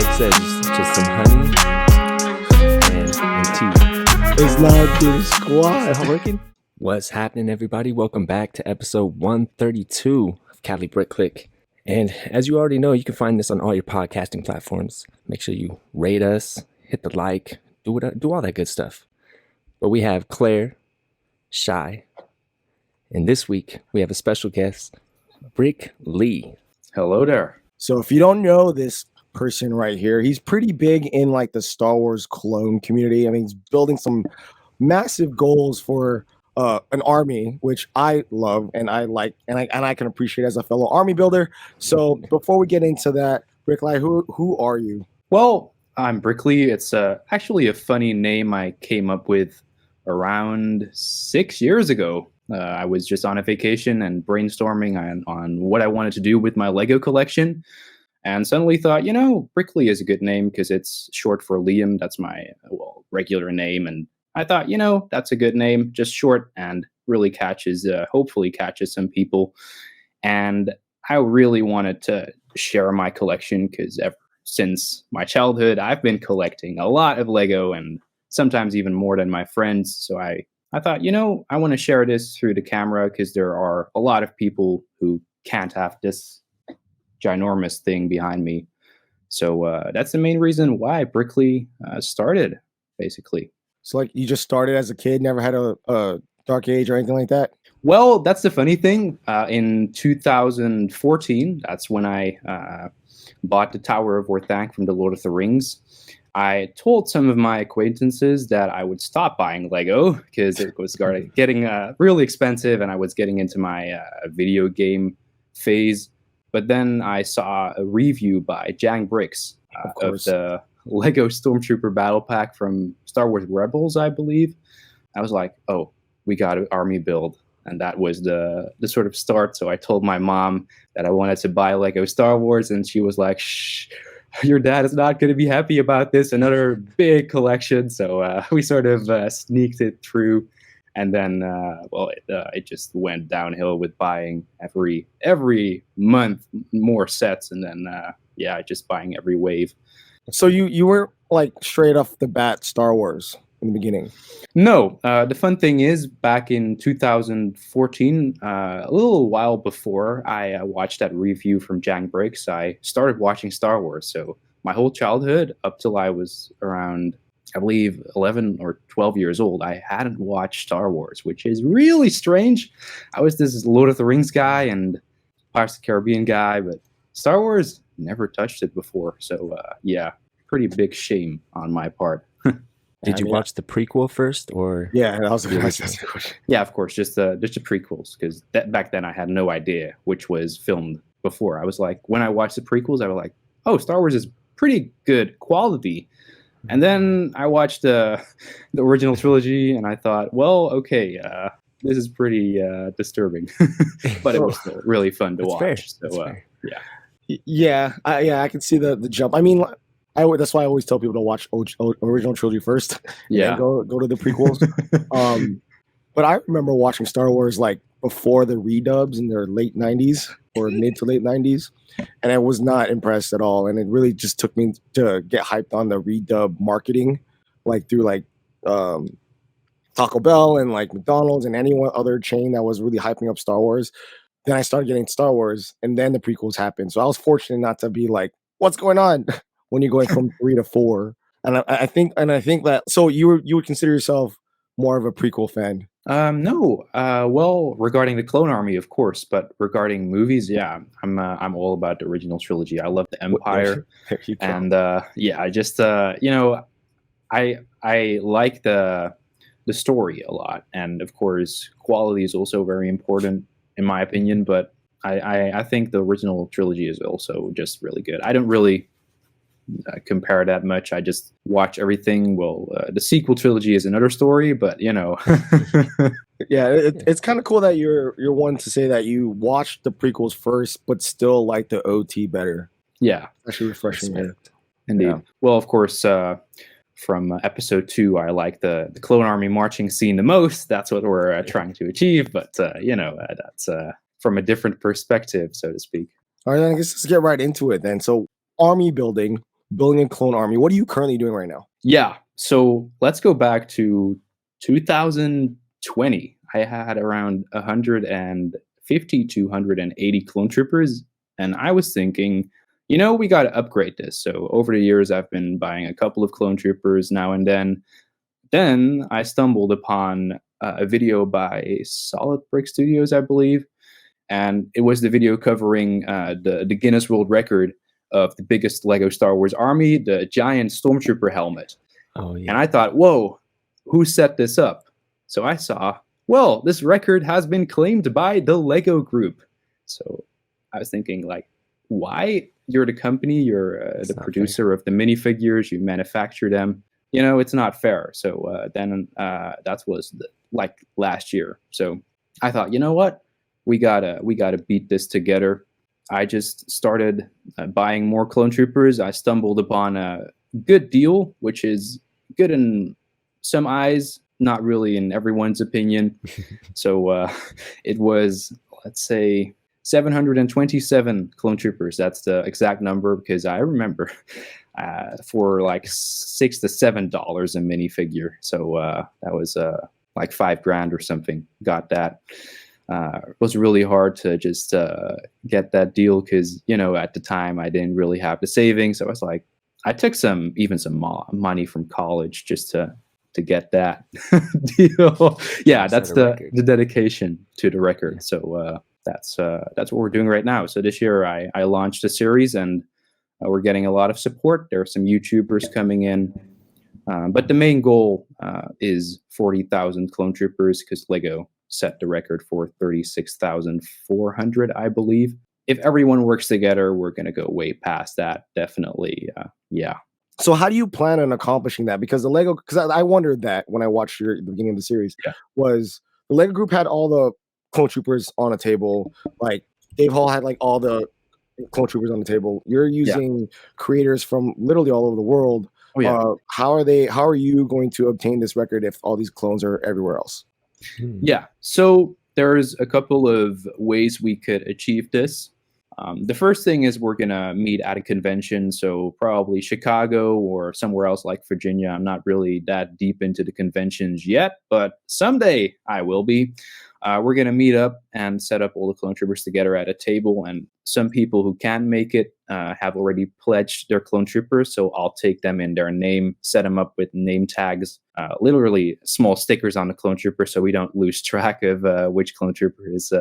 Derek said, just some honey and tea. It's not the squad. Is that working? What's happening, everybody? Welcome back to episode 132 of Cali Brick Clique. And as you already know, you can find this on all your podcasting platforms. Make sure you rate us, hit the like, do all that good stuff. But we have Claire, Shy, and this week we have a special guest, Brick Lee. Hello there. So if you don't know this person right here, he's pretty big in like the Star Wars clone community. I mean, he's building some massive goals for an army, which I love and I like, and I can appreciate as a fellow army builder. So before we get into that, Brick Lee, who are you? Well, I'm Brick Lee. It's actually a funny name I came up with around 6 years ago. I was just on a vacation and brainstorming on what I wanted to do with my Lego collection, and suddenly thought, Brick Lee is a good name because it's short for Liam. That's my regular name, and I thought, that's a good name, just short and really hopefully catches some people. And I really wanted to share my collection because ever since my childhood, I've been collecting a lot of Lego and sometimes even more than my friends. So I thought, I want to share this through the camera because there are a lot of people who can't have this ginormous thing behind me. So that's the main reason why Brick Lee started, basically. So like you just started as a kid, never had a dark age or anything like that? Well, that's the funny thing. In 2014, that's when I bought the Tower of Orthanc from the Lord of the Rings. I told some of my acquaintances that I would stop buying Lego because it was getting really expensive and I was getting into my video game phase. But then I saw a review by Jang Bricks of the Lego Stormtrooper Battle Pack from Star Wars Rebels, I believe. I was like, oh, we got an army build. And that was the sort of start. So I told my mom that I wanted to buy Lego Star Wars, and she was like, shh, your dad is not going to be happy about this. Another big collection. So we sort of sneaked it through. And then, it just went downhill with buying every month more sets. And then, just buying every wave. So you weren't like straight off the bat Star Wars in the beginning? No. The fun thing is, back in 2014, a little while before I watched that review from Jang Bricks, I started watching Star Wars. So my whole childhood, up till I was around, I believe, 11 or 12 years old, I hadn't watched Star Wars, which is really strange. I was this Lord of the Rings guy and Pirates of the Caribbean guy, but Star Wars, never touched it before. So, pretty big shame on my part. Did you watch the prequel first, or? Yeah, that was the question. Yeah, of course, just the prequels, because back then I had no idea which was filmed before. I was like, when I watched the prequels, I was like, oh, Star Wars is pretty good quality. And then I watched the original trilogy, and I thought, well, okay, this is pretty disturbing, but it was still really fun to watch. Fair. So, Yeah, I can see the jump. I mean, that's why I always tell people to watch original trilogy first. Yeah, and go to the prequels. But I remember watching Star Wars like before the redubs in their late 90s or mid to late 90s, and I was not impressed at all. And it really just took me to get hyped on the redub marketing, like through like Taco Bell and like McDonald's and any one other chain that was really hyping up Star Wars. Then I started getting Star Wars, and then the prequels happened. So I was fortunate not to be like, "What's going on?" when you're going from 3 to 4. And I think that. So you would consider yourself more of a prequel fan? No. Well, regarding the Clone Army, of course, but regarding movies, yeah, I'm all about the original trilogy. I love the Empire, and I just I like the story a lot, and of course, quality is also very important in my opinion, but I think the original trilogy is also just really good. I don't really compare that much. I just watch everything. Well, the sequel trilogy is another story, but Yeah, it's kind of cool that you're one to say that you watched the prequels first, but still like the OT better. Yeah, actually refreshing. Indeed. Yeah. Well, of course, from episode 2, I like the Clone Army marching scene the most. That's what we're trying to achieve, but that's from a different perspective, so to speak. All right, then I guess let's get right into it then. So, army building. building a clone army. What are you currently doing right now? Yeah. So let's go back to 2020. I had around 150 to 180 clone troopers. And I was thinking, we got to upgrade this. So over the years, I've been buying a couple of clone troopers now and then. Then I stumbled upon a video by Solid Brick Studios, I believe. And it was the video covering the Guinness World Record of the biggest Lego Star Wars army, the giant Stormtrooper helmet. Oh, yeah. And I thought, whoa, who set this up? So I saw, well, this record has been claimed by the Lego Group. So I was thinking, like, why? You're the company, you're the producer of the minifigures, you manufacture them. It's not fair. So then that was like last year. So I thought, you know what? We gotta beat this together. I just started buying more clone troopers. I stumbled upon a good deal, which is good in some eyes, not really in everyone's opinion. So it was, let's say, 727 clone troopers. That's the exact number because I remember for like $6 to $7 a minifigure. So that was like $5,000 or something. Got that. It was really hard to just get that deal because, at the time I didn't really have the savings. So I was like, I took some money from college just to get that deal. Yeah, that's the dedication to the record. Yeah. So that's what we're doing right now. So this year I launched a series and we're getting a lot of support. There are some YouTubers coming in. But the main goal is 40,000 clone troopers because Lego set the record for 36,400, I believe. If everyone works together, we're going to go way past that. Definitely. Yeah. So how do you plan on accomplishing that? Because I wondered that when I watched the beginning of the series, was the Lego Group had all the clone troopers on a table. Like Dave Hall had like all the clone troopers on the table. You're using creators from literally all over the world. Oh, yeah. How are you going to obtain this record if all these clones are everywhere else? Yeah, so there's a couple of ways we could achieve this. The first thing is we're going to meet at a convention, so probably Chicago or somewhere else like Virginia. I'm not really that deep into the conventions yet, but someday I will be. We're going to meet up and set up all the clone troopers together at a table, and some people who can make it have already pledged their clone troopers, so I'll take them in their name, set them up with name tags, literally small stickers on the clone trooper so we don't lose track of which clone trooper is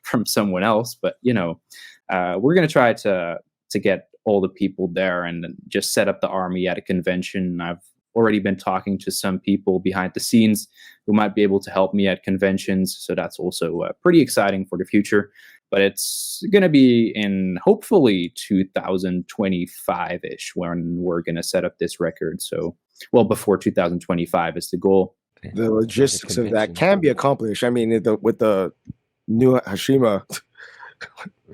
from someone else. But, we're going to try to get all the people there and just set up the army at a convention. I've already been talking to some people behind the scenes who might be able to help me at conventions. So that's also pretty exciting for the future. But it's going to be in hopefully 2025-ish when we're going to set up this record. So, well, before 2025 is the goal. The logistics of that can be accomplished. I mean, with the new Hashima,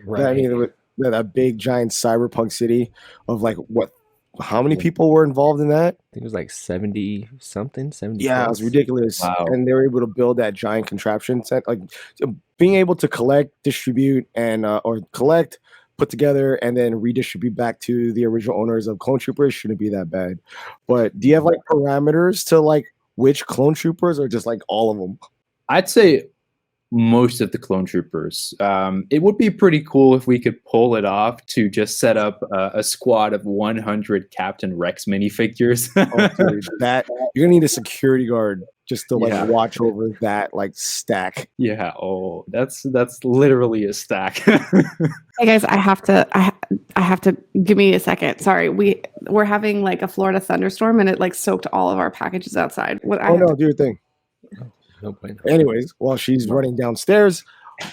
right. I mean, with that big giant cyberpunk city of like what? How many people were involved in that? I think it was like 70 something, 70. Yeah, it was ridiculous. Wow. And they were able to build that giant contraption set. Like being able to collect, distribute, and or collect, put together, and then redistribute back to the original owners of clone troopers shouldn't be that bad. But do you have like parameters to like which clone troopers or just like all of them? I'd say most of the clone troopers. It would be pretty cool if we could pull it off to just set up a squad of 100 Captain Rex minifigures. Dude, that you're gonna need a security guard just to like watch over that like stack. Yeah. Oh, that's literally a stack. Hey guys, I have to give me a second. Sorry, we're having like a Florida thunderstorm and it like soaked all of our packages outside. No, do your thing. No point. Anyways, while she's running downstairs,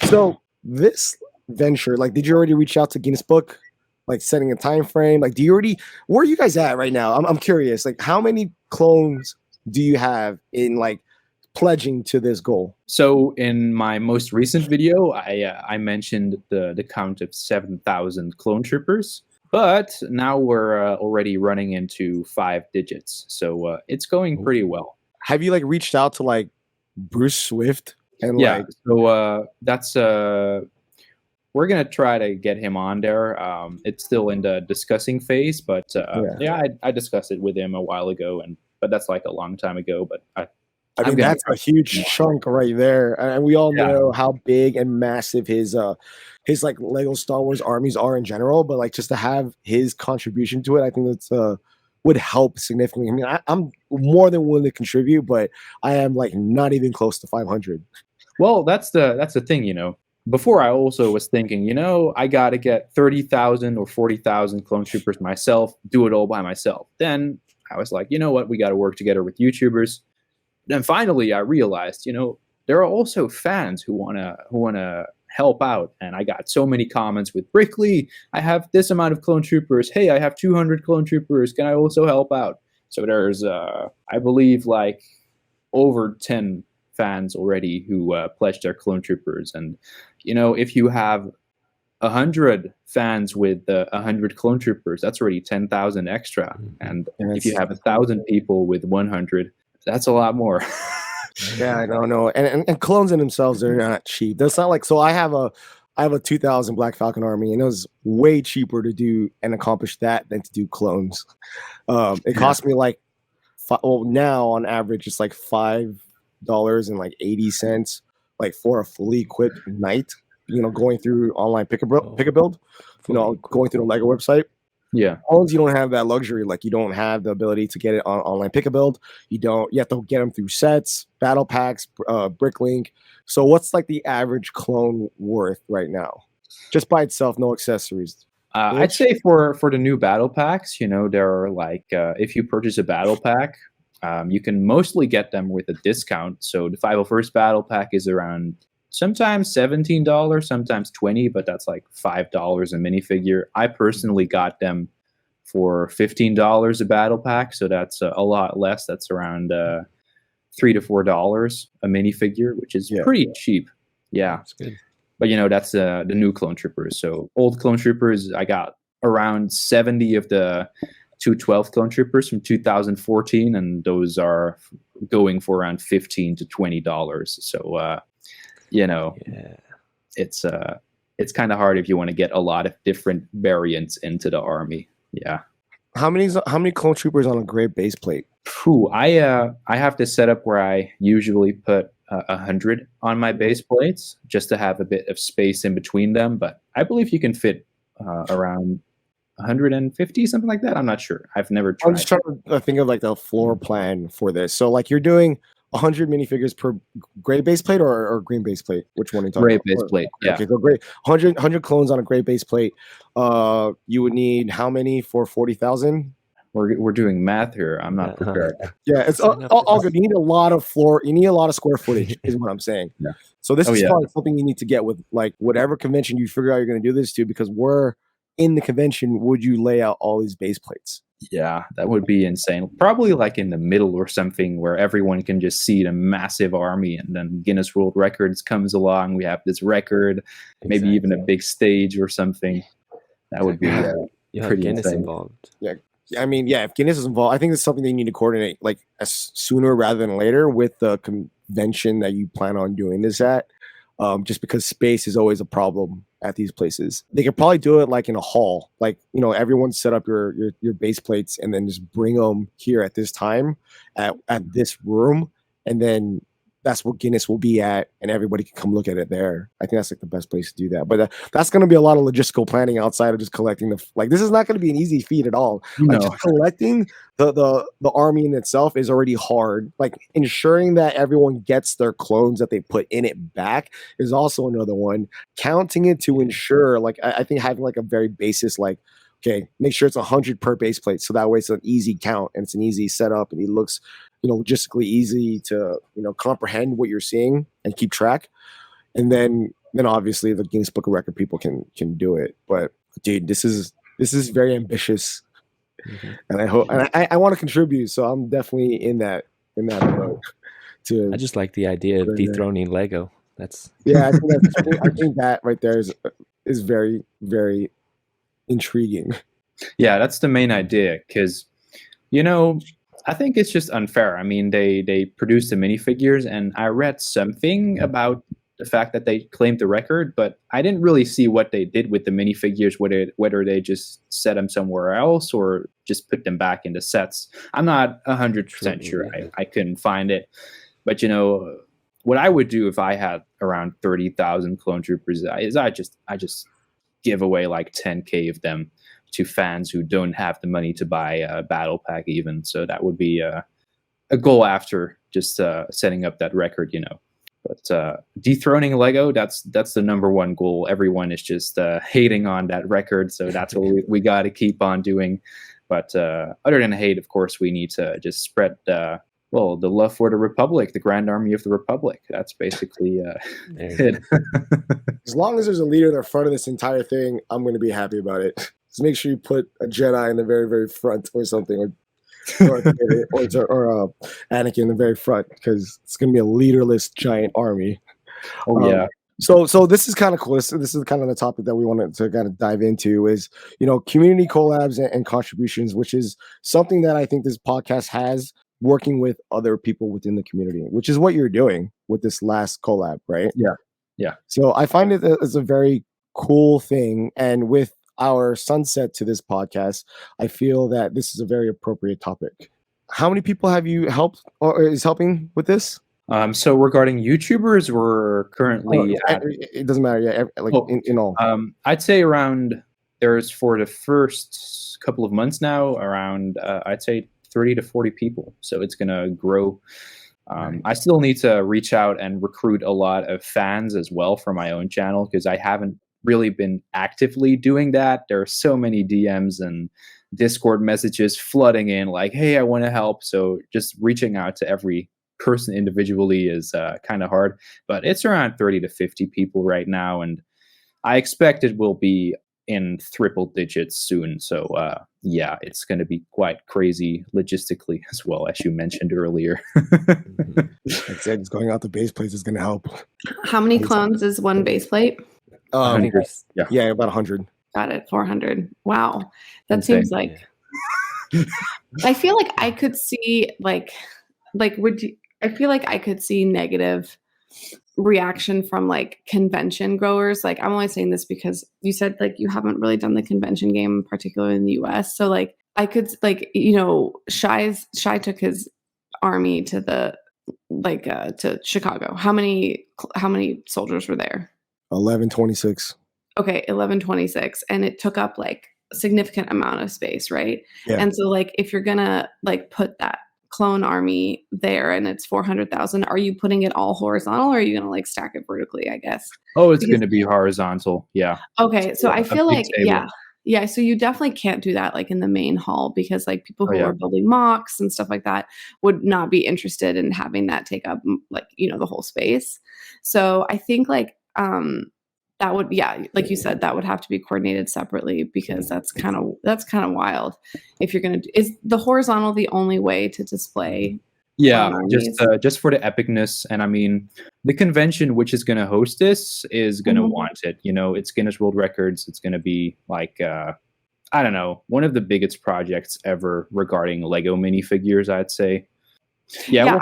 so this venture, like, did you already reach out to Guinness Book, like setting a time frame? Like, where are you guys at right now? I'm curious. Like, how many clones do you have in like pledging to this goal? So in my most recent video, I mentioned the count of 7,000 clone troopers, but now we're already running into 5 digits. So it's going pretty well. Have you like reached out to like Bruce Swift and so that's we're we're gonna try to get him on there. It's still in the discussing phase, but I discussed it with him a while ago, but that's like a long time ago. But I mean, that's a huge chunk right there, and we all know how big and massive his like Lego Star Wars armies are in general. But like just to have his contribution to it, I think that's would help significantly. I mean, I'm more than willing to contribute, but I am like not even close to 500. Well, that's the thing, you know. Before I also was thinking, you know, I got to get 30,000 or 40,000 clone troopers myself, do it all by myself. Then I was like, you know what, we got to work together with YouTubers. Then finally I realized, you know, there are also fans who want to help out. And I got so many comments with Brickley, I have this amount of clone troopers. Hey, I have 200 clone troopers. Can I also help out? So there's, I believe, like over 10 fans already who pledged their clone troopers. And, you know, if you have 100 fans with 100 clone troopers, that's already 10,000 extra. And if you have 1,000 people with 100, that's a lot more. Yeah, I don't know. And clones in themselves are not cheap. That's not like, so I have a 2,000 Black Falcon army, and it was way cheaper to do and accomplish that than to do clones. It cost me like, now on average it's like $5.80 like for a fully equipped knight. You know, going through online pick a build. You know, going through the Lego website. Yeah. Clones, you don't have that luxury. Like you don't have the ability to get it on online pick a build. You have to get them through sets, battle packs, Bricklink. So what's like the average clone worth right now? Just by itself, no accessories. I'd say for the new battle packs, you know, there are like if you purchase a battle pack, you can mostly get them with a discount. So the 501st battle pack is around sometimes $17, sometimes $20, but that's like $5 a minifigure. I personally got them for $15 a battle pack, so that's a lot less. That's around $3 to $4 a minifigure, which is pretty cheap. Yeah, that's good. But you know, that's the new clone troopers. So old clone troopers, I got around 70 of the 212 clone troopers from 2014, and those are going for around $15 to $20. So you know, it's kind of hard if you want to get a lot of different variants into the army. Yeah. How many clone troopers on a gray base plate? I have this setup where I usually put 100 on my base plates just to have a bit of space in between them. But I believe you can fit around 150, something like that. I'm not sure. I've never tried. I'm just trying to think of like the floor plan for this. So like you're doing 100 minifigures per gray base plate or green base plate? Which one are you talking about? Gray base plate, yeah. Okay, so great. 100 clones on a gray base plate. You would need how many for 40,000? We're doing math here. I'm not prepared. Yeah, it's all good. You need a lot of floor. You need a lot of square footage, is what I'm saying. Yeah. So this is probably something you need to get with like whatever convention you figure out you're going to do this to, because we're in the convention. Would you lay out all these base plates? Yeah, that would be insane. Probably like in the middle or something where everyone can just see the massive army, and then Guinness World Records comes along. We have this record, maybe even a big stage or something. That would be pretty Guinness insane. involved. Yeah. I mean, if Guinness is involved, I think it's something they need to coordinate like sooner rather than later with the convention that you plan on doing this at. Just because space is always a problem at these places. They could probably do it like in a hall, like, you know, everyone set up your base plates and then just bring them here at this time at this room, and then that's where Guinness will be at, and everybody can come look at it there. I think that's like the best place to do that. But that's going to be a lot of logistical planning outside of just collecting this is not going to be an easy feat at all. Like just collecting the army in itself is already hard. Like ensuring that everyone gets their clones that they put in it back is also another one. Counting it to ensure, like I think having like a very basis, like, okay, make sure it's 100 per base plate, so that way it's an easy count and it's an easy setup and it looks, you know, logistically easy to, you know, comprehend what you're seeing and keep track. And then obviously the Guinness Book of Record people can do it. But dude, this is very ambitious, and I hope, and I want to contribute, so I'm definitely in that mode. I just like the idea of dethroning Lego. That's I think that right there is very, very intriguing. Yeah, that's the main idea, because, you know, I think it's just unfair. I mean, they produced the minifigures, and I read something about the fact that they claimed the record, but I didn't really see what they did with the minifigures, whether they just set them somewhere else or just put them back into sets. I'm not 100% sure. I couldn't find it. But, what I would do if I had around 30,000 clone troopers is I just give away like 10K of them to fans who don't have the money to buy a battle pack even. So that would be a goal after just setting up that record, But dethroning Lego, that's the number one goal. Everyone is just hating on that record, so that's what we got to keep on doing. But other than hate, of course, we need to just spread the love for the Republic, the Grand Army of the Republic. That's basically it. As long as there's a leader in the front of this entire thing, I'm going to be happy about it. Just make sure you put a Jedi in the very, very front or something, or Anakin in the very front, because it's going to be a leaderless giant army. Oh yeah. So this is kind of cool. This is kind of the topic that we wanted to kind of dive into is, community collabs and contributions, which is something that I think this podcast has, working with other people within the community, which is what you're doing with this last collab, right? Yeah. So I find it as a very cool thing. And with our sunset to this podcast, I feel that this is a very appropriate topic. How many people have you helped or is helping with this? So regarding YouTubers, we're currently it doesn't matter. Yeah, in all. I'd say there's for the first couple of months now around I'd say 30 to 40 people. So it's gonna grow. I still need to reach out and recruit a lot of fans as well for my own channel, because I haven't really been actively doing that. There are so many DMs and Discord messages flooding in like, hey, I want to help. So just reaching out to every person individually is kind of hard, but it's around 30 to 50 people right now. And I expect it will be in triple digits soon. So it's going to be quite crazy logistically as well, as you mentioned earlier. Like I said, it's going out the base plate is going to help. How many clones is one base plate? 100. Yeah, about 100. Got it. 400. Wow. That Insane. seems like I feel like I could see I feel like I could see negative reaction from like convention growers. Like, I'm only saying this because you said like you haven't really done the convention game, particularly in the US. So like I could Shy took his army to to Chicago. How many soldiers were there? 1126. Okay, 1126, and it took up like a significant amount of space, right? Yeah. And so like if you're gonna like put that clone army there and it's 400,000, are you putting it all horizontal, or are you gonna like stack it vertically, I guess? Oh, it's going to be horizontal. Yeah. Okay, so I feel like table. yeah, so you definitely can't do that like in the main hall, because like people who are building mocks and stuff like that would not be interested in having that take up like the whole space. So I think like that would, like you said, that would have to be coordinated separately, because that's kind of wild. If you're gonna, is the horizontal the only way to display? Yeah, just for the epicness. And I mean, the convention which is going to host this is going to want it. It's Guinness World Records. It's going to be like I don't know, one of the biggest projects ever regarding Lego minifigures, I'd say. Yeah,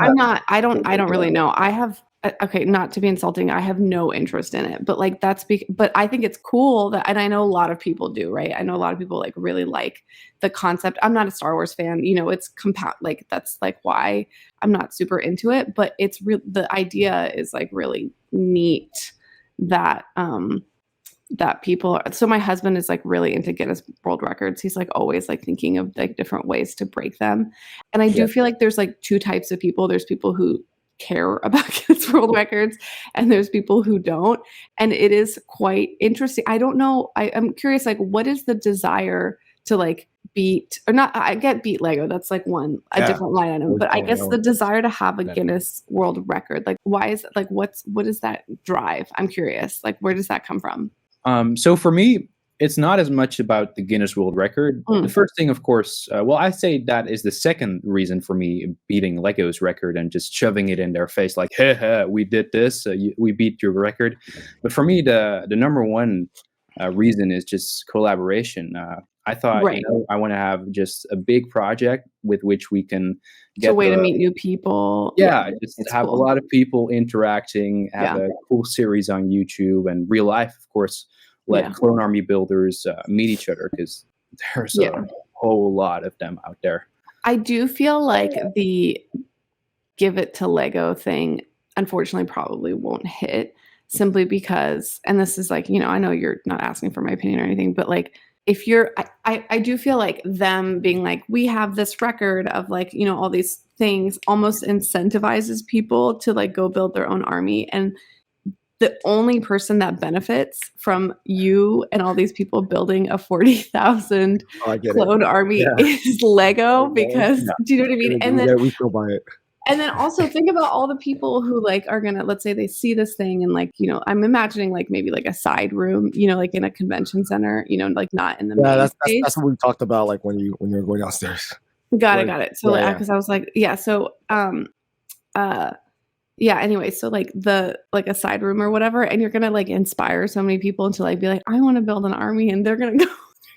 I don't really know. I have. Okay, not to be insulting, I have no interest in it, but like but I think it's cool that, and I know a lot of people do, right? I know a lot of people like really like the concept. I'm not a Star Wars fan, it's like that's like why I'm not super into it, but it's the idea is like really neat that that people are. So my husband is like really into Guinness World Records. He's like always like thinking of like different ways to break them, and I do feel like there's like two types of people. There's people who care about Guinness World Records, and there's people who don't, and it is quite interesting. I don't know, I'm curious, like what is the desire to like beat, or not, I get beat Lego, that's like a different line item, but I guess the desire to have a Guinness World Record, like why is it, like what is that drive? I'm curious, like where does that come from? So for me, it's not as much about the Guinness World Record. The first thing, of course, I say that is the second reason for me beating Lego's record and just shoving it in their face like, hey, we did this, we beat your record. But for me, the number one reason is just collaboration. I thought, Right. I want to have just a big project with which we can It's get a way to meet new people. just it's have cool. a lot of people interacting, have Yeah. a cool series on YouTube and real life, of course, let Yeah. clone army builders meet each other, because there's Yeah. a whole lot of them out there. I do feel like the give it to Lego thing, unfortunately, probably won't hit, simply because, and this is like, I know you're not asking for my opinion or anything, but like, if you're, I do feel like them being like, we have this record of like, all these things almost incentivizes people to like go build their own army. And the only person that benefits from you and all these people building a 40,000 clone army is Lego, because do you know what I mean? And then we still buy it. And then also think about all the people who like are gonna, let's say they see this thing and like, I'm imagining like maybe like a side room, like in a convention center, like not in the main space. That's what we talked about, like when you're going downstairs. Got it. So because I was like, anyway, so like a side room or whatever, and you're gonna like inspire so many people to like be like, I want to build an army, and they're gonna go.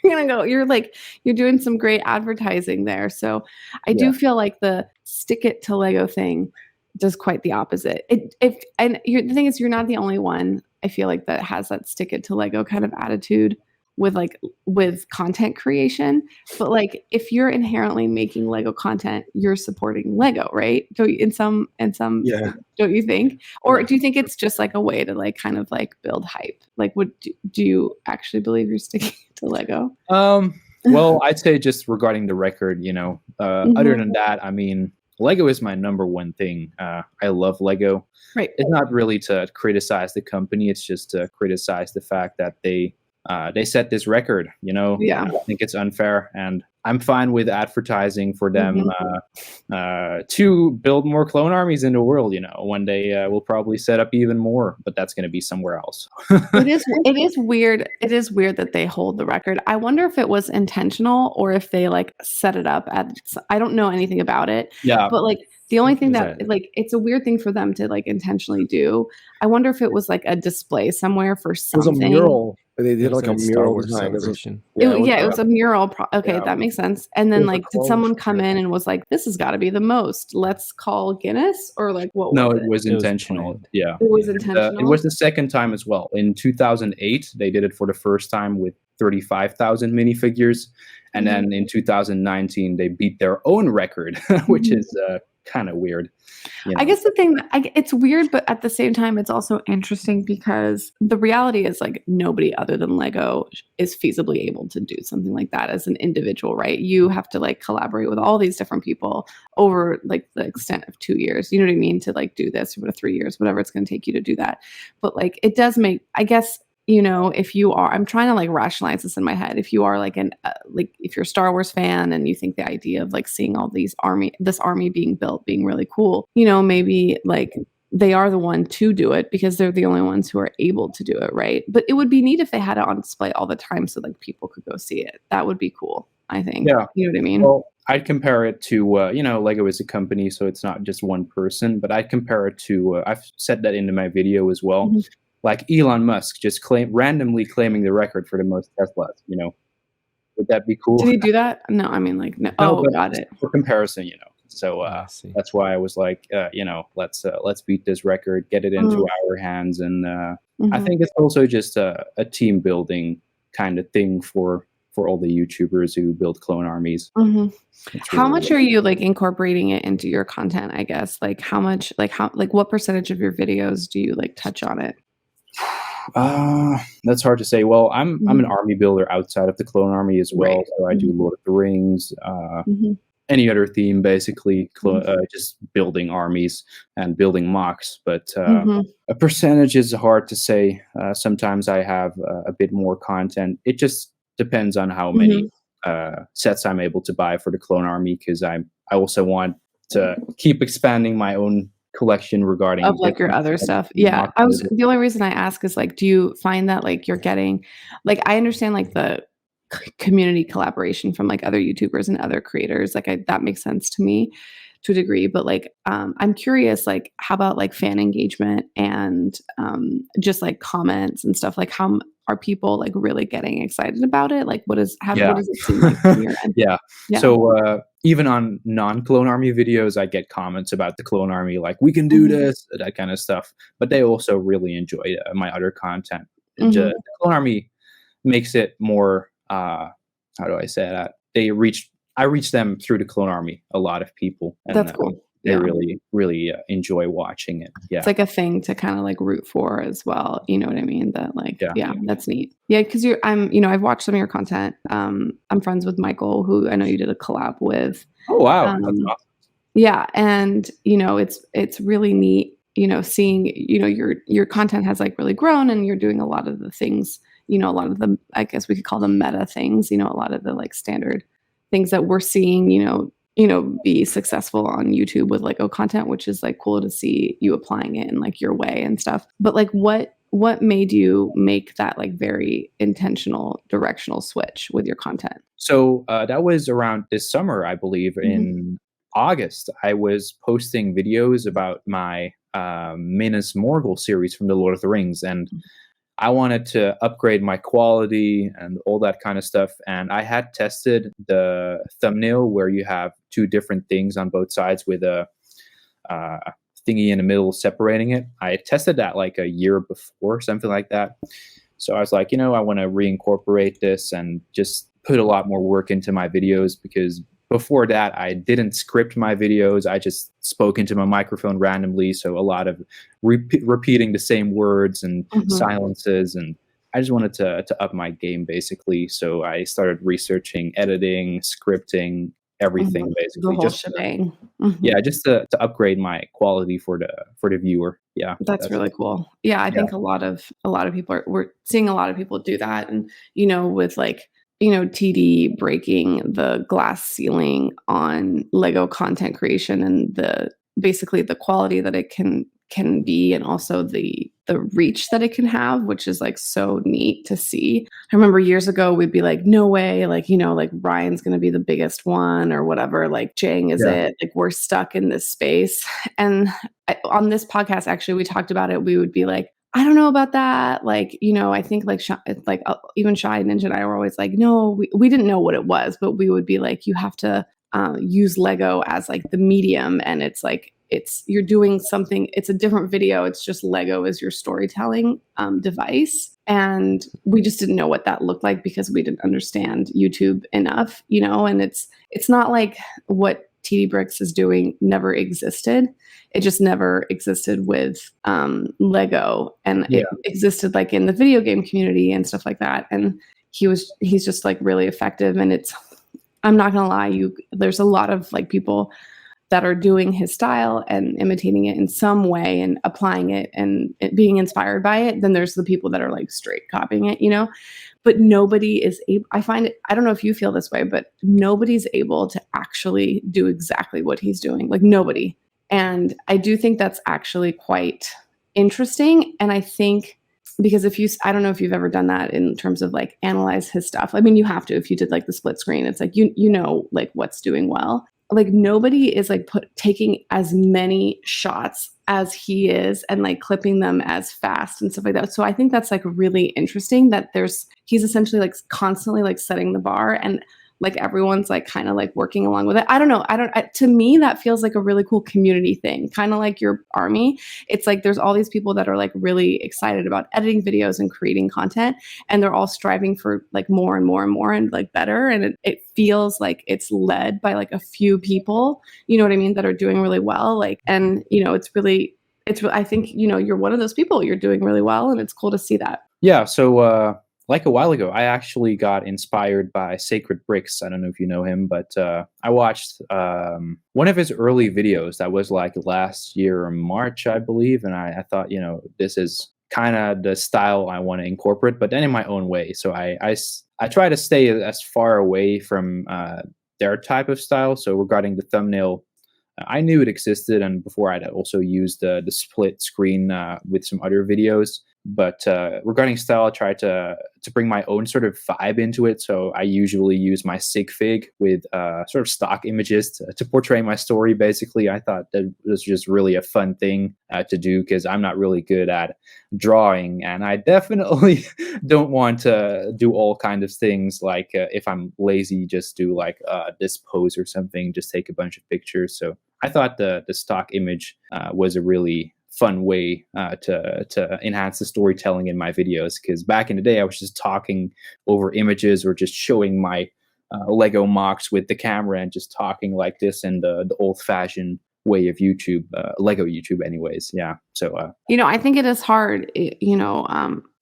You're doing some great advertising there. So I do feel like the stick it to Lego thing does quite the opposite. The thing is, you're not the only one, I feel like, that has that stick it to Lego kind of attitude with content creation. But like, if you're inherently making Lego content, you're supporting Lego, right? Don't you, in some don't you think? Or do you think it's just like a way to like kind of like build hype? Like, do you actually believe you're sticking to Lego? Well, I'd say just regarding the record, other than that, I mean, Lego is my number one thing. I love Lego. Right. It's not really to criticize the company. It's just to criticize the fact that they set this record, Yeah. I think it's unfair, and I'm fine with advertising for them to build more clone armies in the world. One day we'll probably set up even more, but that's going to be somewhere else. It is weird. It is weird that they hold the record. I wonder if it was intentional or if they like set it up I don't know anything about it. Yeah. But like the only thing that like, it's a weird thing for them to like intentionally do. I wonder if it was like a display somewhere for something. It was a mural. They did like a mural design. It was a mural. That makes sense. And then like, did someone come in and was like, this has got to be the most, let's call Guinness, or like what? No, it was intentional. Yeah. It was intentional. It was the second time as well. In 2008, they did it for the first time with 35,000 minifigures. And then in 2019, they beat their own record, which is kind of weird. I guess the thing, it's weird, but at the same time, it's also interesting because the reality is like nobody other than Lego is feasibly able to do something like that as an individual, right? You have to like collaborate with all these different people over like the extent of 2 years. You know what I mean? To like do this or 3 years, whatever it's going to take you to do that. But like, it does make, I guess, if you are, I'm trying to like rationalize this in my head. If you are like if you're a Star Wars fan and you think the idea of like seeing all this army being built being really cool, maybe like they are the one to do it because they're the only ones who are able to do it, right? But it would be neat if they had it on display all the time so like people could go see it. That would be cool, I think. Yeah. You know what I mean? Well, I'd compare it to, Lego is a company, so it's not just one person, but I'd compare it to, I've said that into my video as well. Mm-hmm. Like Elon Musk just randomly claiming the record for the most Teslas, would that be cool? Did he do that? No, I mean like, no. Oh, got it. For comparison, so that's why I was like, let's beat this record, get it into our hands. And I think it's also just a team building kind of thing for all the YouTubers who build clone armies. Mm-hmm. How much are you like incorporating it into your content? I guess like how much, what percentage of your videos do you like touch on it? That's hard to say. Well, I'm an army builder outside of the clone army as well. Right. So I do Lord of the Rings, any other theme, basically, just building armies and building mocks. But a percentage is hard to say. Sometimes I have a bit more content. It just depends on how many sets I'm able to buy for the clone army, because I also want to keep expanding my own collection regarding of like your other stuff. Yeah. The only reason I ask is like, do you find that like you're getting, like, I understand like the community collaboration from like other YouTubers and other creators, like that makes sense to me to a degree, but like I'm curious, like how about like fan engagement and just like comments and stuff, like how are people like really getting excited about it? Like what does it seem like from your end? Yeah. Yeah. So even on non-Clone Army videos, I get comments about the Clone Army, like, we can do this, that kind of stuff. But they also really enjoy my other content. The Clone Army makes it more, how do I say that? I reach them through the Clone Army, a lot of people. And, that's cool. They really, really enjoy watching it. Yeah. It's like a thing to kind of like root for as well. You know what I mean? That like, yeah, that's neat. Yeah. Cause I've watched some of your content. I'm friends with Michael, who I know you did a collab with. Oh, wow. That's awesome. Yeah. And, it's really neat, seeing, your content has like really grown and you're doing a lot of the things, a lot of the, I guess we could call them meta things, a lot of the like standard things that we're seeing, be successful on YouTube with Lego content, which is like cool to see you applying it in like your way and stuff. But like what made you make that like very intentional directional switch with your content? So that was around this summer, I believe, in August. I was posting videos about my Minas Morgul series from the Lord of the Rings, and I wanted to upgrade my quality and all that kind of stuff. And I had tested the thumbnail where you have two different things on both sides with a thingy in the middle separating it. I tested that like a year before, something like that. So I was like, I want to reincorporate this and just put a lot more work into my videos, because before that, I didn't script my videos. I just spoke into my microphone randomly. So a lot of repeating the same words and silences. And I just wanted to up my game, basically. So I started researching, editing, scripting, everything, basically. The whole shebang. Yeah, just to upgrade my quality for the viewer. Yeah, that's really cool. Yeah, I think a lot of people we're seeing a lot of people do that, and with like TD breaking the glass ceiling on Lego content creation and basically the quality that it can be, and also the reach that it can have, which is like so neat to see. I remember years ago we'd be like, no way, like like Ryan's gonna be the biggest one or whatever, like Jang is it, like we're stuck in this space. And on this podcast, actually, we talked about it. We would be like, I don't know about that. Like, I think like even Shy Ninja and I were always like, no, we didn't know what it was, but we would be like, you have to use Lego as like the medium. And it's like, you're doing something, it's a different video. It's just Lego as your storytelling device. And we just didn't know what that looked like because we didn't understand YouTube enough, and it's not like what TD Bricks is doing never existed. It just never existed with Lego, and it existed like in the video game community and stuff like that. And he's just like really effective. And I'm not gonna lie, there's a lot of like people that are doing his style and imitating it in some way and applying it and being inspired by it. Then there's the people that are like straight copying it, but nobody is able, I find it, I don't know if you feel this way, but nobody's able to actually do exactly what he's doing. Like nobody. And I do think that's actually quite interesting. And I think because I don't know if you've ever done that in terms of like analyze his stuff. I mean, you have to, if you did like the split screen, it's like, like what's doing well. Like nobody is like taking as many shots as he is and like clipping them as fast and stuff like that. So I think that's like really interesting that he's essentially like constantly like setting the bar, and like everyone's like kind of like working along with it. I don't know. To me, that feels like a really cool community thing, kind of like your army. It's like there's all these people that are like really excited about editing videos and creating content, and they're all striving for like more and more and more and like better. And it feels like it's led by like a few people, you know what I mean, that are doing really well. Like, and I think, you're one of those people. You're doing really well, and it's cool to see that. Yeah. So, like a while ago, I actually got inspired by Sacred Bricks. I don't know if you know him, but I watched one of his early videos that was like last year in March, I believe. And I thought, this is kind of the style I want to incorporate, but then in my own way. So I try to stay as far away from their type of style. So regarding the thumbnail, I knew it existed. And before I'd also used the split screen with some other videos. But regarding style, I try to bring my own sort of vibe into it. So I usually use my sig fig with sort of stock images to portray my story. Basically, I thought that was just really a fun thing to do because I'm not really good at drawing, and I definitely don't want to do all kinds of things like if I'm lazy, just do like this pose or something, just take a bunch of pictures. So I thought the stock image was a really fun way to enhance the storytelling in my videos, because back in the day I was just talking over images or just showing my Lego mocks with the camera and just talking like this in the old-fashioned way of YouTube, Lego YouTube anyways. Yeah. So I think it is hard,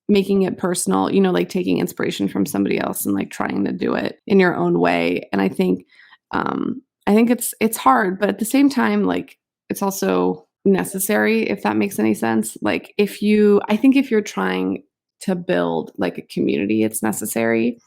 making it personal, like taking inspiration from somebody else and like trying to do it in your own way. And I think it's hard, but at the same time, like it's also necessary, if that makes any sense. Like I think if you're trying to build like a community, it's necessary.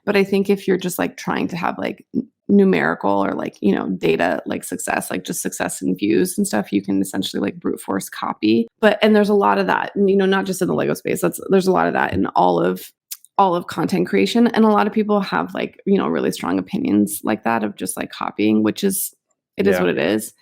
But I think if you're just like trying to have like numerical or like, data, like success, like just success in views and stuff, you can essentially like brute force copy. And there's a lot of that, not just in the Lego space, there's a lot of that in all of content creation. And a lot of people have like, really strong opinions like that of just like copying, which is what it is.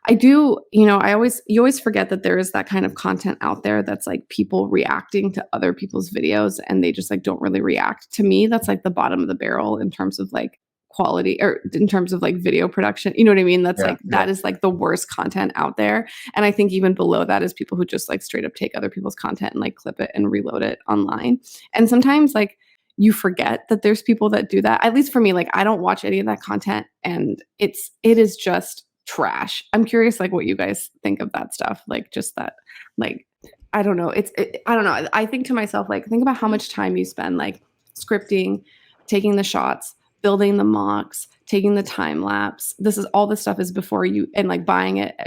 I do, you always forget that there is that kind of content out there that's like people reacting to other people's videos and they just like don't really react. To me, that's like the bottom of the barrel in terms of like quality or in terms of like video production. You know what I mean? That's that is like the worst content out there. And I think even below that is people who just like straight up take other people's content and like clip it and reload it online. And sometimes like you forget that there's people that do that. At least for me, like I don't watch any of that content and it is just trash. I'm curious like what you guys think of that stuff. Like just that, like, I don't know. I don't know. I think to myself, like, think about how much time you spend like scripting, taking the shots, building the mocks, taking the time lapse. All this stuff is before you, and like buying it,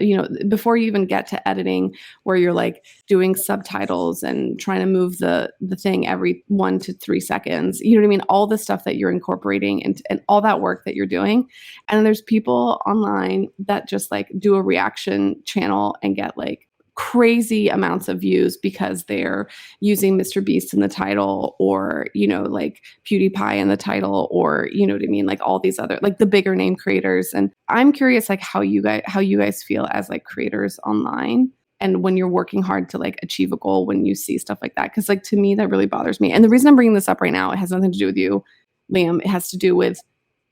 before you even get to editing where you're like doing subtitles and trying to move the thing every 1 to 3 seconds. You know what I mean? All the stuff that you're incorporating and all that work that you're doing. And there's people online that just like do a reaction channel and get like crazy amounts of views because they're using Mr. Beast in the title or, like PewDiePie in the title or, you know what I mean? Like all these other, like the bigger name creators. And I'm curious, like how you guys feel as like creators online and when you're working hard to like achieve a goal, when you see stuff like that. Cause like, to me, that really bothers me. And the reason I'm bringing this up right now, it has nothing to do with you, Liam. It has to do with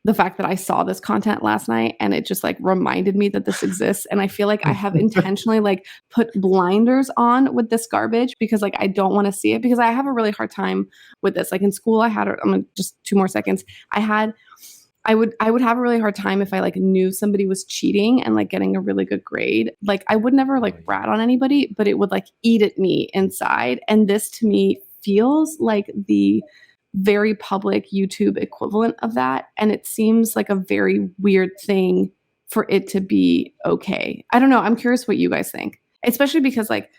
the fact that I saw this content last night and it just like reminded me that this exists. And I feel like I have intentionally like put blinders on with this garbage because like I don't want to see it, because I have a really hard time with this. Like in school I'm gonna just 2 more seconds. I would have a really hard time if I like knew somebody was cheating and like getting a really good grade. Like I would never like rat on anybody, but it would like eat at me inside. And this to me feels like the very public YouTube equivalent of that. And it seems like a very weird thing for it to be okay. I don't know. I'm curious what you guys think, especially because like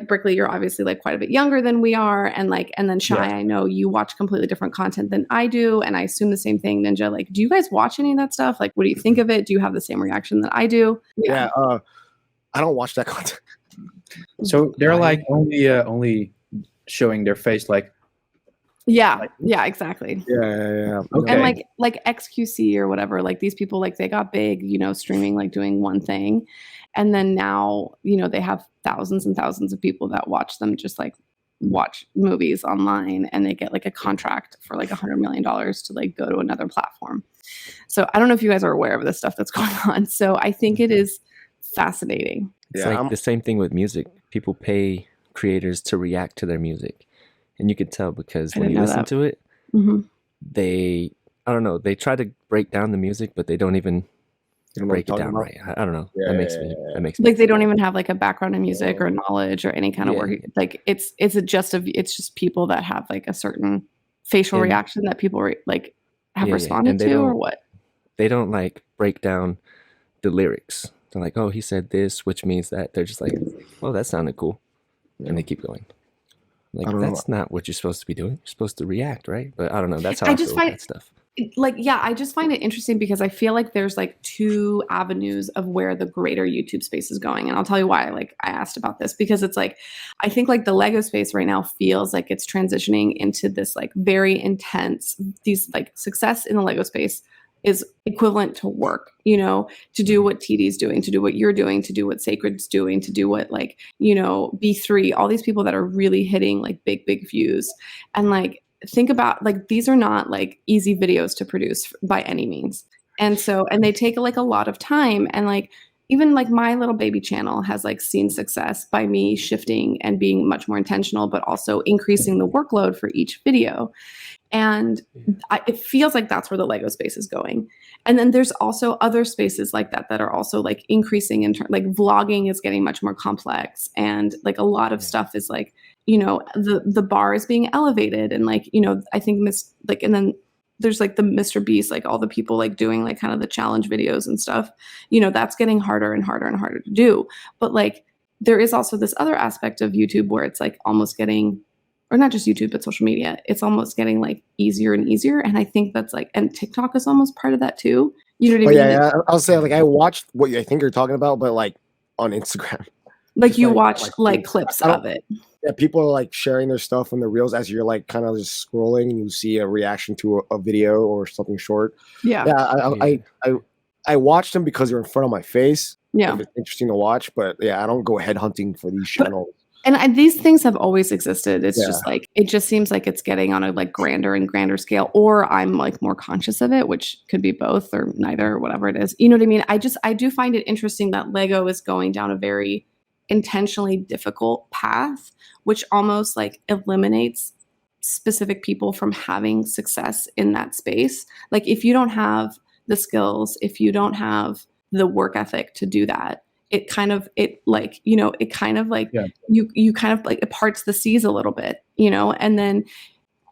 Brickley, you're obviously like quite a bit younger than we are. And then Shy, I know you watch completely different content than I do. And I assume the same thing, Ninja. Like, do you guys watch any of that stuff? Like, what do you think of it? Do you have the same reaction that I do? Yeah. I don't watch that content. So they're like only showing their face like, yeah, exactly. Yeah. Okay. And like XQC or whatever, like these people, like they got big, streaming, like doing one thing. And then now, they have thousands and thousands of people that watch them just like watch movies online, and they get like a contract for like $100 million to like go to another platform. So I don't know if you guys are aware of the stuff that's going on. So I think it is fascinating. It's like the same thing with music. People pay creators to react to their music. And you can tell because when you listen to it, they try to break down the music, but they don't even break it down right. I don't know. That makes me like they don't even have like a background in music or knowledge or any kind of work. Like it's just people that have like a certain facial reaction that people have responded to, or what? They don't like break down the lyrics. They're like, oh, he said this, which means that. They're just like, well, that sounded cool, and they keep going. Like, that's not what you're supposed to be doing. You're supposed to react, right? But I don't know. That's how I feel with that stuff. I just find it interesting because I feel like there's like two avenues of where the greater YouTube space is going. And I'll tell you why, like I asked about this, because it's like, I think like the Lego space right now feels like it's transitioning into this like very intense, these like success in the Lego space is equivalent to work, to do what TD's doing, to do what you're doing, to do what Sacred's doing, to do what like, B3, all these people that are really hitting like big views. And like, think about like, these are not like easy videos to produce by any means. And they take like a lot of time, and like, even like my little baby channel has like seen success by me shifting and being much more intentional, but also increasing the workload for each video. And it feels like that's where the Lego space is going. And then there's also other spaces like that are also like increasing like vlogging is getting much more complex. And like a lot of stuff is like, the bar is being elevated. And like, I think and then there's like the Mr. Beast, like all the people like doing like kind of the challenge videos and stuff, that's getting harder and harder and harder to do. But like, there is also this other aspect of YouTube where it's like almost getting, or not just YouTube, but social media, it's almost getting like easier and easier. And I think that's like, and TikTok is almost part of that too. You know what I mean? Yeah. I'll say like I watched what I think you're talking about, but like on Instagram. Like you watch like clips of it. Yeah, people are like sharing their stuff on the reels as you're like kind of just scrolling and you see a reaction to a video or something short. Yeah. I watched them because they're in front of my face. Yeah. It's interesting to watch, but yeah, I don't go head hunting for these channels. And these things have always existed. It's just like, it just seems like it's getting on a like grander and grander scale, or I'm like more conscious of it, which could be both or neither or whatever it is. You know what I mean? I do find it interesting that Lego is going down a very intentionally difficult path, which almost like eliminates specific people from having success in that space. Like if you don't have the skills, if you don't have the work ethic to do that, you kind of like it parts the seas a little bit, and then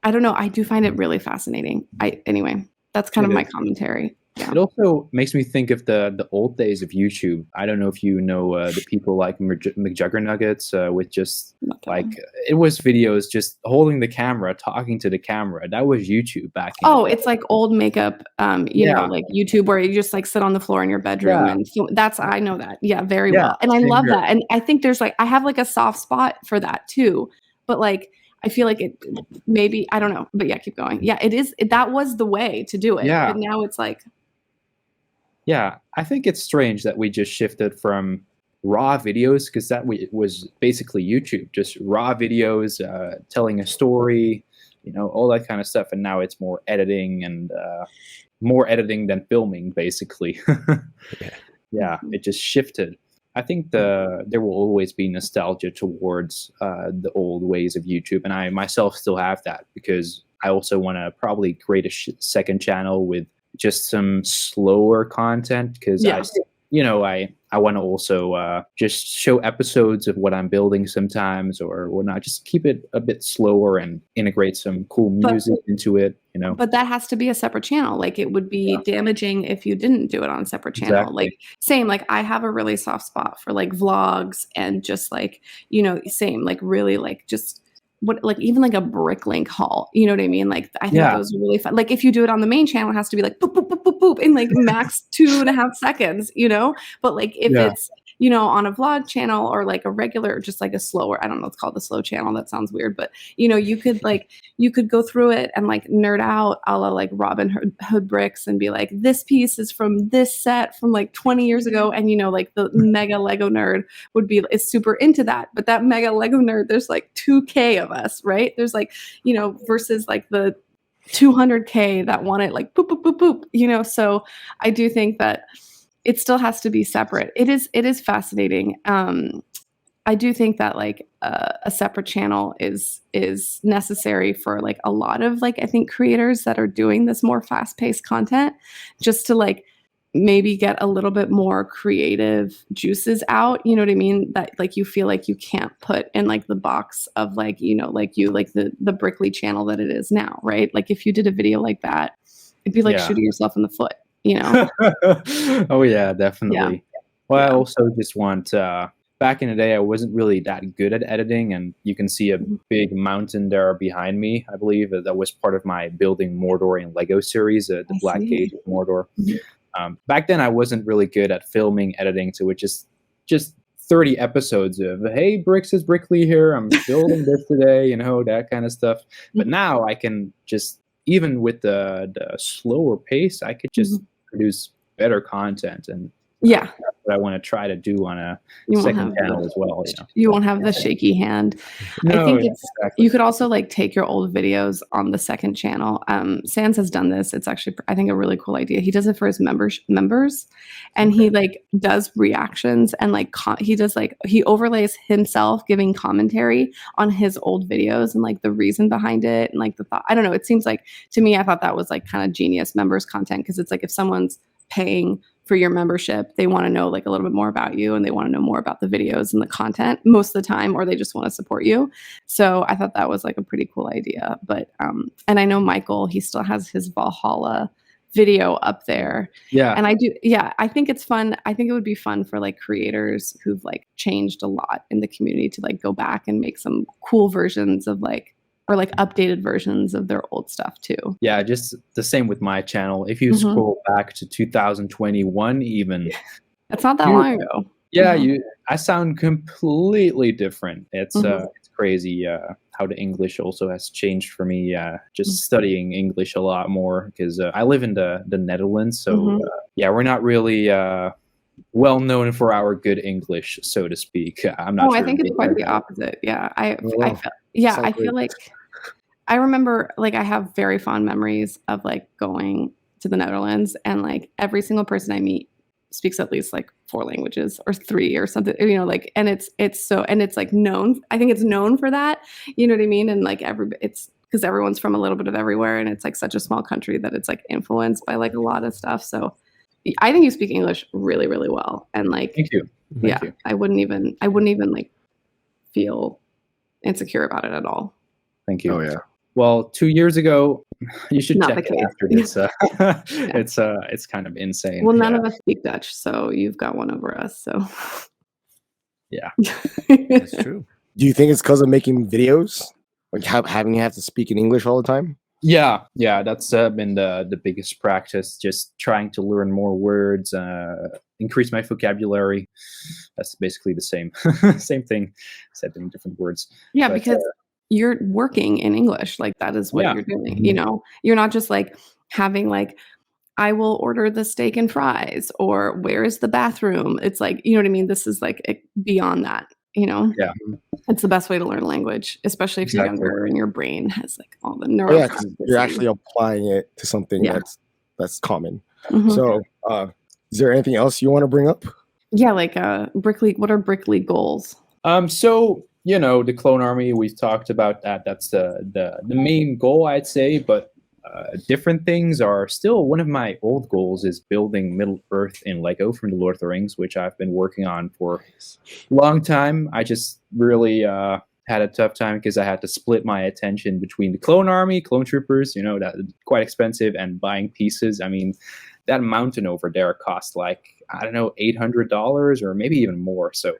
I don't know, I do find it really fascinating. Anyway, that's kind of my commentary. Yeah. It also makes me think of the old days of YouTube. I don't know if you know the people like McJuggernuggets with just like, it was videos just holding the camera, talking to the camera. That was YouTube back in the day. It's like old makeup, you know, like YouTube where you just like sit on the floor in your bedroom. And so I know that. Yeah, very well. And I love that. And I think there's like, I have like a soft spot for that too. But like, I feel like it maybe, I don't know, but yeah, keep going. Yeah, that was the way to do it. Yeah. But now it's like, yeah, I think it's strange that we just shifted from raw videos, because that was basically YouTube, just raw videos, telling a story, all that kind of stuff. And now it's more editing and more editing than filming, basically. Yeah, it just shifted. I think there will always be nostalgia towards the old ways of YouTube. And I myself still have that, because I also want to probably create a second channel with just some slower content, because I want to also just show episodes of what I'm building sometimes or whatnot. Just keep it a bit slower and integrate some cool music into it. But that has to be a separate channel. Like it would be damaging if you didn't do it on a separate channel. Exactly. Like same, like I have a really soft spot for like vlogs and just like, same, like really like just what, like even like a Bricklink haul, you know what I mean? Like I think those are really fun. Like if you do it on the main channel, it has to be like boop, boop, boop, boop, boop in like max 2.5 seconds, but like if it's, on a vlog channel or like a regular, just like a slower, I don't know, it's called the slow channel. That sounds weird, but you could go through it and like nerd out a la like Robin Hood bricks and be like, this piece is from this set from like 20 years ago. And like the mega Lego nerd is super into that. But that mega Lego nerd, there's like 2K of us, right? There's like, versus like the 200K that want it like boop, boop, boop, boop, so I do think that it still has to be separate. It is fascinating. I do think that like a separate channel is necessary for like a lot of like, I think creators that are doing this more fast-paced content, just to like maybe get a little bit more creative juices out. You know what I mean? That like you feel like you can't put in like the box of like, the Brickley channel that it is now, right? Like if you did a video like that, it'd be like shooting yourself in the foot. Oh yeah, definitely. Well, I also just want back in the day, I wasn't really that good at editing, and you can see a big mountain there behind me. I believe that was part of my Building Mordor in Lego series, the Black Gate of Mordor. Back then, I wasn't really good at filming, editing, so it just 30 episodes of, hey, Bricks is Brickley here, I'm building this today, that kind of stuff. But now I can just, even with the slower pace, I could just produce better content, and that's what I want to try to do on a second channel as well. You won't have the shaky hand. No, I think exactly. You could also like take your old videos on the second channel. Sans has done this. It's actually, I think, a really cool idea. He does it for his members, and he like does reactions and like he overlays himself giving commentary on his old videos and like the reason behind it and like the thought. I don't know. It seems like, to me, I thought that was like kind of genius members content, because it's like if someone's paying for your membership, they want to know like a little bit more about you, and they want to know more about the videos and the content most of the time, or they just want to support you. So I thought that was like a pretty cool idea. But and I know Michael, he still has his Valhalla video up there. Yeah. And I think it's fun. I think it would be fun for like creators who've like changed a lot in the community to like go back and make some cool versions of like, or like updated versions of their old stuff too. Yeah, just the same with my channel. If you scroll back to 2021 even. That's not that long ago. Yeah, I sound completely different. It's crazy how the English also has changed for me, just studying English a lot more, because I live in the Netherlands. So we're not really well known for our good English, so to speak. I'm not sure. I think it's quite the opposite. Yeah. I feel like I remember like I have very fond memories of like going to the Netherlands, and like every single person I meet speaks at least like 4 languages or 3 or something, like, and it's like known. I think it's known for that, you know what I mean? And like it's because everyone's from a little bit of everywhere, and it's like such a small country that it's like influenced by like a lot of stuff. So I think you speak English really, really well. And like, thank you. Thank you. I wouldn't even like feel insecure about it at all. Thank you. Oh yeah. Well, 2 years ago, you should Not check the it case. after this. It's kind of insane. Well, none of us speak Dutch, so you've got one over us. So yeah, That's true. Do you think it's because of making videos, like having you have to speak in English all the time? Yeah, that's been the biggest practice. Just trying to learn more words, increase my vocabulary. That's basically the same thing, said in different words. Yeah, but, because you're working in English, like that is what you're doing. You're not just like having like, I will order the steak and fries, or where is the bathroom? It's like, you know what I mean? This is like beyond that. Yeah, it's the best way to learn a language, especially if you're younger and your brain has like all the neuro. Yeah, you're actually applying it to something that's common. So, is there anything else you want to bring up? Yeah, like Brickley. What are Brickley goals? So the clone army, we've talked about that. That's the main goal, I'd say. But different things are still one of my old goals is building Middle Earth in Lego from the Lord of the Rings, which I've been working on for a long time. I just really had a tough time because I had to split my attention between the clone army, clone troopers, that quite expensive, and buying pieces. I mean, that mountain over there cost like, I don't know, $800 or maybe even more. So,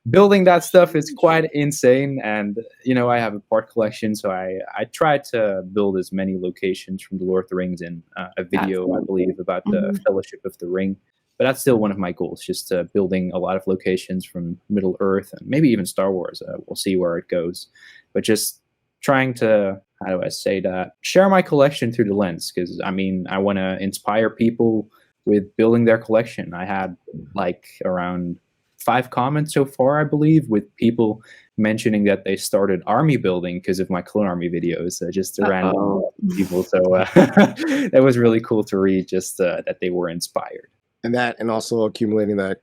building that stuff is quite insane. And, I have a part collection, so I tried to build as many locations from the Lord of the Rings in a video, I believe, about the Fellowship of the Ring. But that's still one of my goals, just building a lot of locations from Middle Earth and maybe even Star Wars. We'll see where it goes. But just trying to, how do I say that, share my collection through the lens, because, I want to inspire people with building their collection. I had like around 5 comments so far, I believe, with people mentioning that they started army building because of my clone army videos, just random people. So that was really cool to read, just that they were inspired. And also accumulating that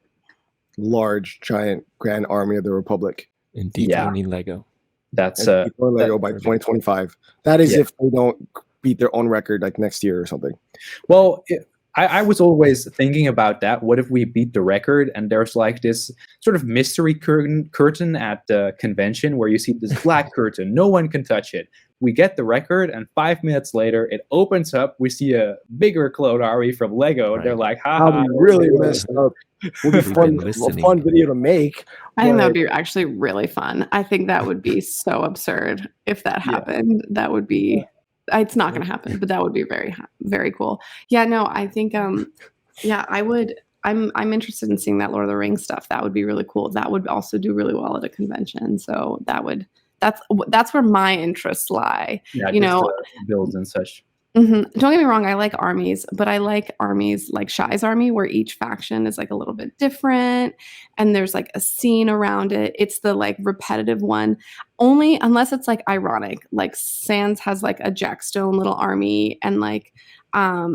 large, giant Grand Army of the Republic. And dethroning Lego. That's Lego by 2025. That is if they don't beat their own record like next year or something. Well, I was always thinking about that. What if we beat the record and there's like this sort of mystery curtain at the convention where you see this black curtain, no one can touch it. we get the record, and 5 minutes later, it opens up. We see a bigger clone army from Lego, and they're like, I'll haha. be really messed up. Would be fun, a fun video to make. I think that but- would be actually really fun. I think that would be so absurd if that happened. That would be. It's not going to happen, but that would be very, very cool. Yeah, no, I think. Yeah, I would. I'm interested in seeing that Lord of the Rings stuff. That would be really cool. That would also do really well at a convention. So that's where my interests lie. Yeah, you know, builds and such. Don't get me wrong, I like armies, but I like armies like Shy's army, where each faction is like a little bit different and there's like a scene around it. It's the like repetitive one, only unless it's like ironic. Like Sans has like a Jackstone little army, and like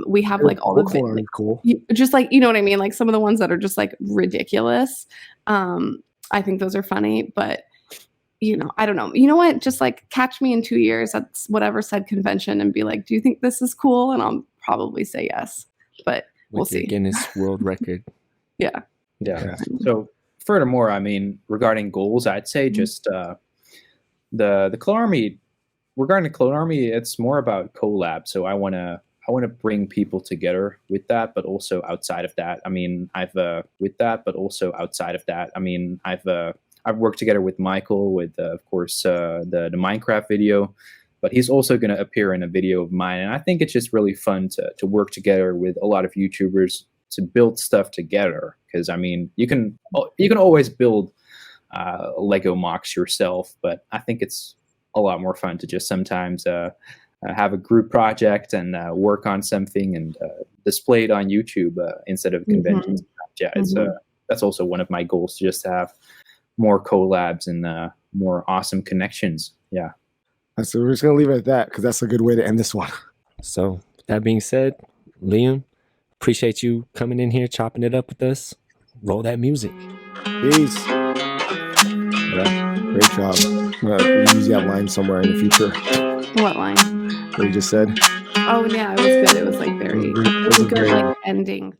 we have like all the cool. Just like, you know what I mean? Like some of the ones that are just like ridiculous. I think those are funny, but you know, I don't know. You know what? Just like catch me in 2 years at whatever said convention and be like, do you think this is cool? And I'll probably say yes, but we'll see. Guinness World Record. Yeah. So furthermore, I mean, regarding goals, I'd say just the Clone Army. Regarding the Clone Army, it's more about collab. So I want to bring people together with that, but also outside of that. I mean, I've worked together with Michael with, of course, the Minecraft video, but he's also going to appear in a video of mine. And I think it's just really fun to work together with a lot of YouTubers to build stuff together. Because I mean, you can always build Lego mocks yourself, but I think it's a lot more fun to just sometimes have a group project and work on something and display it on YouTube instead of conventions. Yeah, that's also one of my goals, to just have more collabs and more awesome connections. Yeah. So we're just going to leave it at that, because that's a good way to end this one. So that being said, Liam, appreciate you coming in here, chopping it up with us. Roll that music. Peace. Yeah, great job. We'll use that line somewhere in the future. What line? What you just said. Oh yeah, it was good. It was like it was a good like ending.